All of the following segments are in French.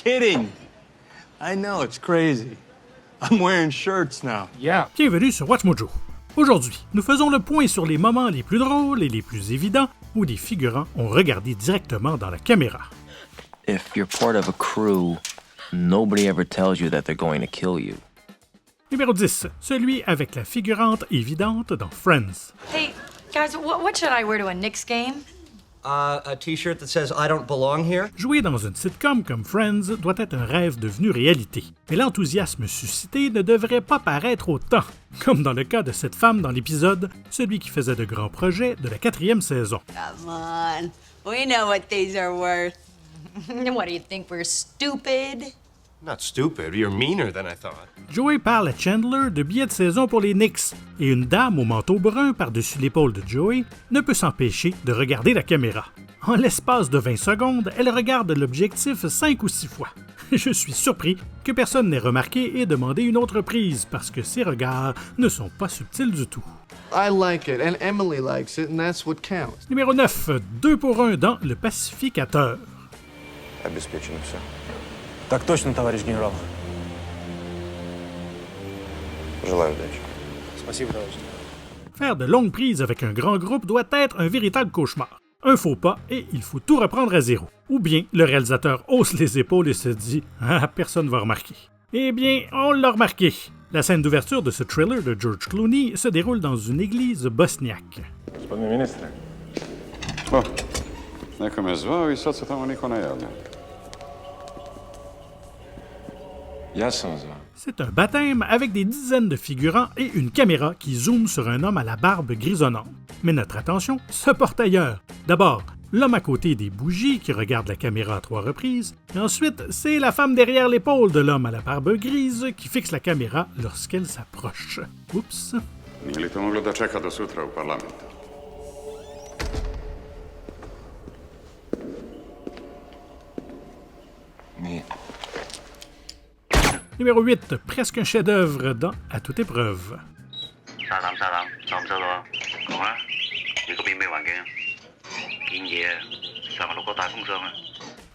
kidding. I know, it's crazy. I'm wearing shirts now. Yeah. Bienvenue sur Watch Mojo. Aujourd'hui, nous faisons le point sur les moments les plus drôles et les plus évidents où des figurants ont regardé directement dans la caméra. If you're part of a crew, nobody ever tells you that they're going to kill you. Numéro 10, celui avec la figurante évidente dans Friends. Hey, guys, what should I wear to a Knicks game? A t-shirt that says I don't belong here. Jouer dans une sitcom comme Friends doit être un rêve devenu réalité, mais l'enthousiasme suscité ne devrait pas paraître autant, comme dans le cas de cette femme dans l'épisode, celui qui faisait de grands projets de la 4e saison. Come on, we know what these are worth. What do you think, we're stupid? Not stupid, you're meaner than I thought. Joey parle à Chandler de billets de saison pour les Knicks, et une dame au manteau brun par-dessus l'épaule de Joey ne peut s'empêcher de regarder la caméra. En l'espace de 20 secondes, elle regarde l'objectif 5 ou 6 fois. Je suis surpris que personne n'ait remarqué et demandé une autre prise, parce que ses regards ne sont pas subtils du tout. I like it, and Emily likes it, and that's what counts. Numéro 9, 2 pour 1 dans Le Pacificateur. Обеспечено все. Так точно, товарищ генерал. Желаю удачи. Спасибо, товарищ. Faire de longues prises avec un grand groupe doit être un véritable cauchemar. Un faux pas et il faut tout reprendre à zéro. Ou bien le réalisateur hausse les épaules et se dit « Ah, personne ne va remarquer ». Eh bien, on l'a remarqué. La scène d'ouverture de ce thriller de George Clooney se déroule dans une église bosniaque. Господин министр. О, neko me zvao I sad se tamo niko ne javlja. Ja sam zvao. C'est un baptême avec des dizaines de figurants et une caméra qui zoome sur un homme à la barbe grisonnante. Mais notre attention se porte ailleurs. D'abord, l'homme à côté des bougies qui regarde la caméra à 3 reprises. Et ensuite, c'est la femme derrière l'épaule de l'homme à la barbe grise qui fixe la caméra lorsqu'elle s'approche. Oups. Nije li to moglo da čeka do sutra u parlamentu? Nije. Numéro 8, presque un chef-d'œuvre dans À toute épreuve.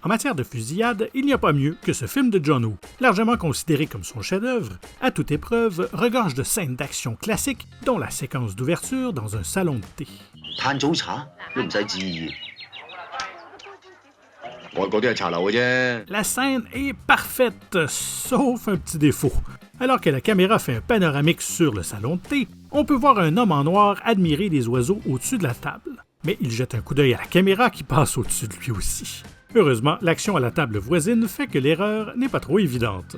En matière de fusillade, il n'y a pas mieux que ce film de John Woo. Largement considéré comme son chef-d'œuvre, À toute épreuve regorge de scènes d'action classiques, dont la séquence d'ouverture dans un salon de thé. La scène est parfaite, sauf un petit défaut. Alors que la caméra fait un panoramique sur le salon de thé, on peut voir un homme en noir admirer les oiseaux au-dessus de la table. Mais il jette un coup d'œil à la caméra qui passe au-dessus de lui aussi. Heureusement, l'action à la table voisine fait que l'erreur n'est pas trop évidente.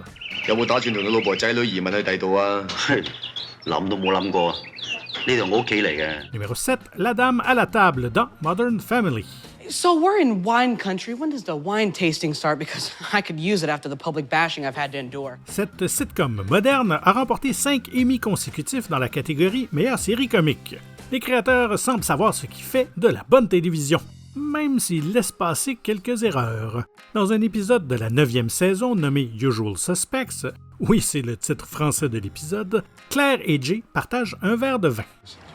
Numéro 7, la dame à la table dans Modern Family. So we're in wine country. When does the wine tasting start? Because I could use it after the public bashing I've had to endure. Cette sitcom moderne a remporté 5 Emmy consécutifs dans la catégorie meilleure série comique. Les créateurs semblent savoir ce qui fait de la bonne télévision, même s'ils laissent passer quelques erreurs. Dans un épisode de la 9e saison nommé Usual Suspects, oui, c'est le titre français de l'épisode, Claire et Jay partagent un verre de vin.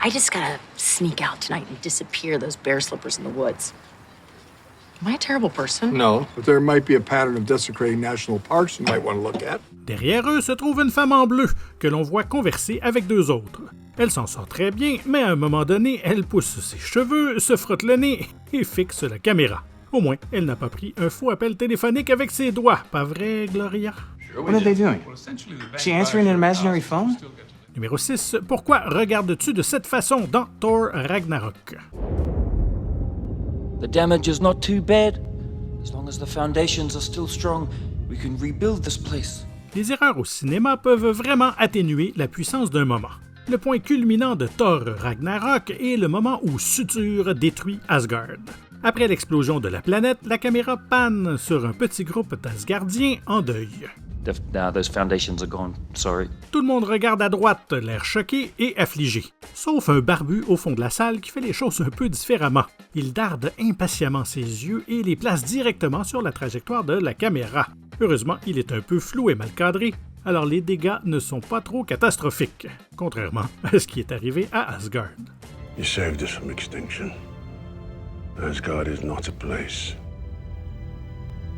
I just gotta sneak out tonight and disappear those bear slippers in the woods. Am I a terrible person? No, but there might be a pattern of desecrating national parks you might want to look at. Derrière eux se trouve une femme en bleu que l'on voit converser avec 2 autres. Elle s'en sort très bien, mais à un moment donné, elle pousse ses cheveux, se frotte le nez et fixe la caméra. Au moins, elle n'a pas pris un faux appel téléphonique avec ses doigts, pas vrai, Gloria? What are they doing? Is she answering an imaginary phone? Numéro 6. Pourquoi regardes-tu de cette façon dans Thor Ragnarok? The damage is not too bad. As long as the foundations are still strong, we can rebuild this place. Les erreurs au cinéma peuvent vraiment atténuer la puissance d'un moment. Le point culminant de Thor Ragnarok est le moment où Surtur détruit Asgard. Après l'explosion de la planète, la caméra panne sur un petit groupe d'Asgardiens en deuil. Those foundations are gone. Sorry. Tout le monde regarde à droite, l'air choqué et affligé. Sauf un barbu au fond de la salle qui fait les choses un peu différemment. Il darde impatiemment ses yeux et les place directement sur la trajectoire de la caméra. Heureusement, il est un peu flou et mal cadré, alors les dégâts ne sont pas trop catastrophiques, contrairement à ce qui est arrivé à Asgard. You saved us from extinction. Asgard is not a place.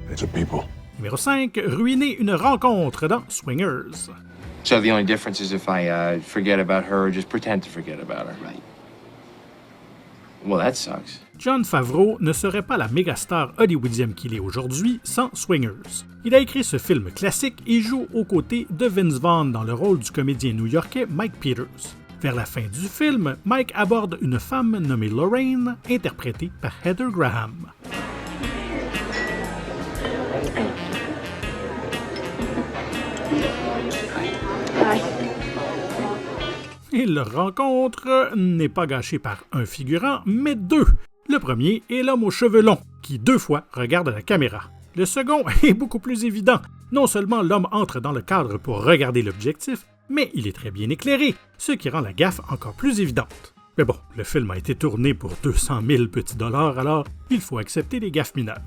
It's a people. Numéro 5, ruiner une rencontre dans Swingers. So the only difference is if I forget about her or just pretend to forget about her. Right. Well, that sucks. Jon Favreau ne serait pas la mégastar hollywoodienne qu'il est aujourd'hui sans Swingers. Il a écrit ce film classique et joue aux côtés de Vince Vaughn dans le rôle du comédien new-yorkais Mike Peters. Vers la fin du film, Mike aborde une femme nommée Lorraine, interprétée par Heather Graham. Et leur rencontre n'est pas gâchée par un figurant, mais deux. Le premier est l'homme aux cheveux longs, qui 2 fois regarde la caméra. Le second est beaucoup plus évident. Non seulement l'homme entre dans le cadre pour regarder l'objectif, mais il est très bien éclairé, ce qui rend la gaffe encore plus évidente. Mais bon, le film a été tourné pour 200 000 petits dollars, alors il faut accepter les gaffes mineures.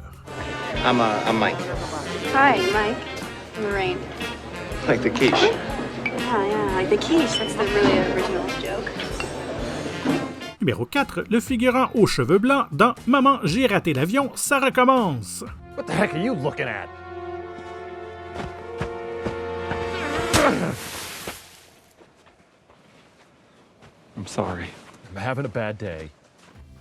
I'm Mike. Hi, Mike. Lorraine. Like the quiche. Yeah, like the quiche. That's the really original joke. Numéro 4, le figurant aux cheveux blancs dans « Maman, j'ai raté l'avion, ça recommence ». What the heck are you looking at? I'm sorry. I'm having a bad day.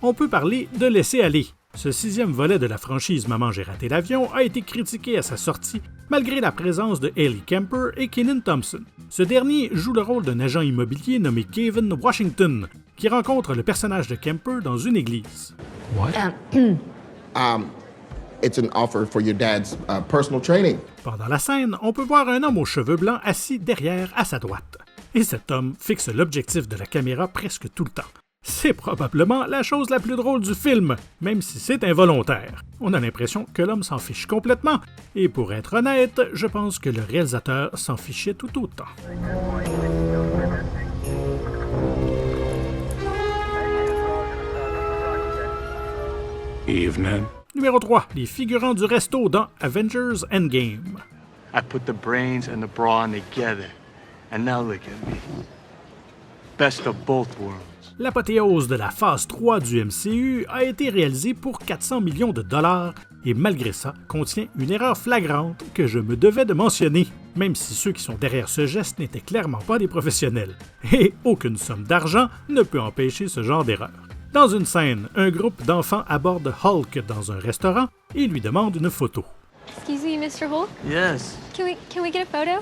On peut parler de laisser aller. Ce 6e volet de la franchise Maman, j'ai raté l'avion a été critiqué à sa sortie malgré la présence de Hailey Kemper et Kenan Thompson. Ce dernier joue le rôle d'un agent immobilier nommé Kevin Washington qui rencontre le personnage de Kemper dans une église. What? It's an offer for your dad's personal training. Pendant la scène, on peut voir un homme aux cheveux blancs assis derrière à sa droite. Et cet homme fixe l'objectif de la caméra presque tout le temps. C'est probablement la chose la plus drôle du film, même si c'est involontaire. On a l'impression que l'homme s'en fiche complètement, et pour être honnête, je pense que le réalisateur s'en fichait tout autant. Evening. Numéro 3, les figurants du resto dans Avengers Endgame. I put the brains and the brawn together, and now look at me. Best of both worlds. L'apothéose de la phase 3 du MCU a été réalisée pour 400 millions de dollars et malgré ça contient une erreur flagrante que je me devais de mentionner, même si ceux qui sont derrière ce geste n'étaient clairement pas des professionnels. Et aucune somme d'argent ne peut empêcher ce genre d'erreur. Dans une scène, un groupe d'enfants aborde Hulk dans un restaurant et lui demande une photo. Excuse me, Mr. Hulk? Yes. Can we get a photo?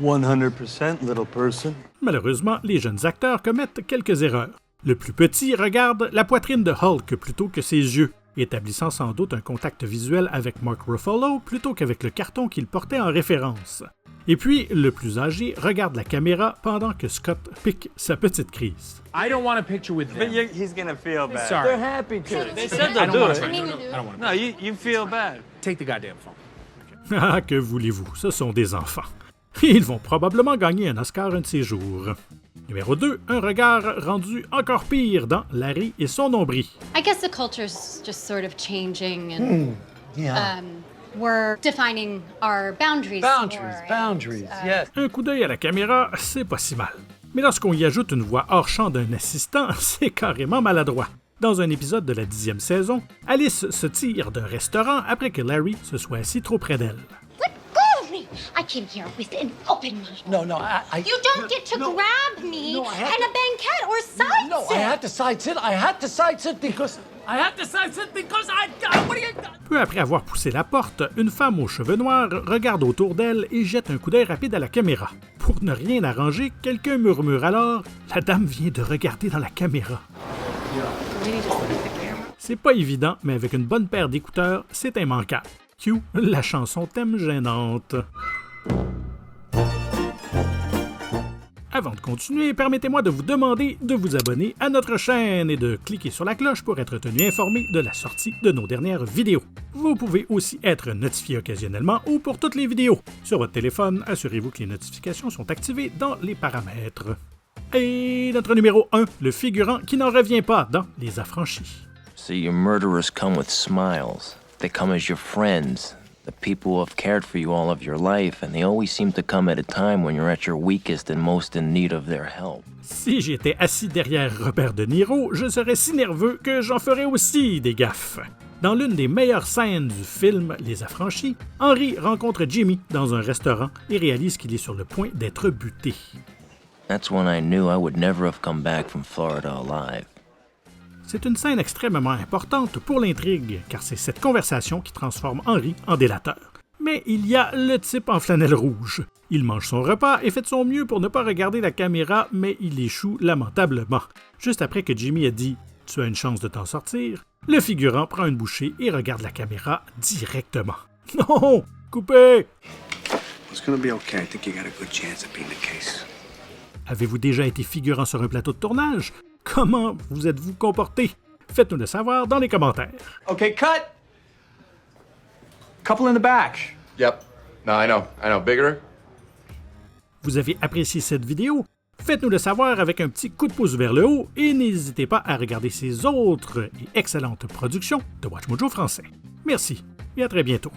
100%, little person. Malheureusement, les jeunes acteurs commettent quelques erreurs. Le plus petit regarde la poitrine de Hulk plutôt que ses yeux, établissant sans doute un contact visuel avec Mark Ruffalo plutôt qu'avec le carton qu'il portait en référence. Et puis, le plus âgé regarde la caméra pendant que Scott pique sa petite crise. I don't want a picture with them. But he's gonna feel bad. Sorry. They're happy to. They said I they'll don't do want it. to. I don't want to. No, you feel bad. Take the goddamn phone. Ah, que voulez-vous, ce sont des enfants. Ils vont probablement gagner un Oscar un de ces jours. Numéro 2, un regard rendu encore pire dans Larry et son nombril. I guess the culture's just sort of changing and we're defining our boundaries. Boundaries, yes. Un coup d'œil à la caméra, c'est pas si mal. Mais lorsqu'on y ajoute une voix hors champ d'un assistant, c'est carrément maladroit. Dans un épisode de la 10e saison, Alice se tire d'un restaurant après que Larry se soit assis trop près d'elle. I came here with an open mind. No, You don't get to grab me and a banquette or side No, I had to side sit. I had to side sit because what do you... Peu après avoir poussé la porte, une femme aux cheveux noirs regarde autour d'elle et jette un coup d'œil rapide à la caméra. Pour ne rien arranger, quelqu'un murmure alors « La dame vient de regarder dans la caméra ». C'est pas évident, mais avec une bonne paire d'écouteurs, c'est immanquable. Cue la chanson thème gênante. Avant de continuer, permettez-moi de vous demander de vous abonner à notre chaîne et de cliquer sur la cloche pour être tenu informé de la sortie de nos dernières vidéos. Vous pouvez aussi être notifié occasionnellement ou pour toutes les vidéos. Sur votre téléphone, assurez-vous que les notifications sont activées dans les paramètres. Et notre numéro 1, le figurant qui n'en revient pas dans Les Affranchis. See, your murderers come with smiles. They come as your friends, the people who have cared for you all of your life, and they always seem to come at a time when you're at your weakest and most in need of their help. Si j'étais assis derrière Robert De Niro, je serais si nerveux que j'en ferais aussi des gaffes. Dans l'une des meilleures scènes du film Les Affranchis, Henry rencontre Jimmy dans un restaurant et réalise qu'il est sur le point d'être buté. That's when I knew I would never have come back from Florida alive. C'est une scène extrêmement importante pour l'intrigue, car c'est cette conversation qui transforme Henry en délateur. Mais il y a le type en flanelle rouge. Il mange son repas et fait de son mieux pour ne pas regarder la caméra, mais il échoue lamentablement. Juste après que Jimmy a dit « Tu as une chance de t'en sortir », le figurant prend une bouchée et regarde la caméra directement. Non! Coupez! It's gonna be okay. I think you got a good chance of being the case. Avez-vous déjà été figurant sur un plateau de tournage? Comment vous êtes-vous comporté? Faites-nous le savoir dans les commentaires. Okay, cut. Couple in the back. Yep. No, I know. Bigger? Vous avez apprécié cette vidéo? Faites-nous le savoir avec un petit coup de pouce vers le haut et n'hésitez pas à regarder ces autres et excellentes productions de WatchMojo français. Merci et à très bientôt.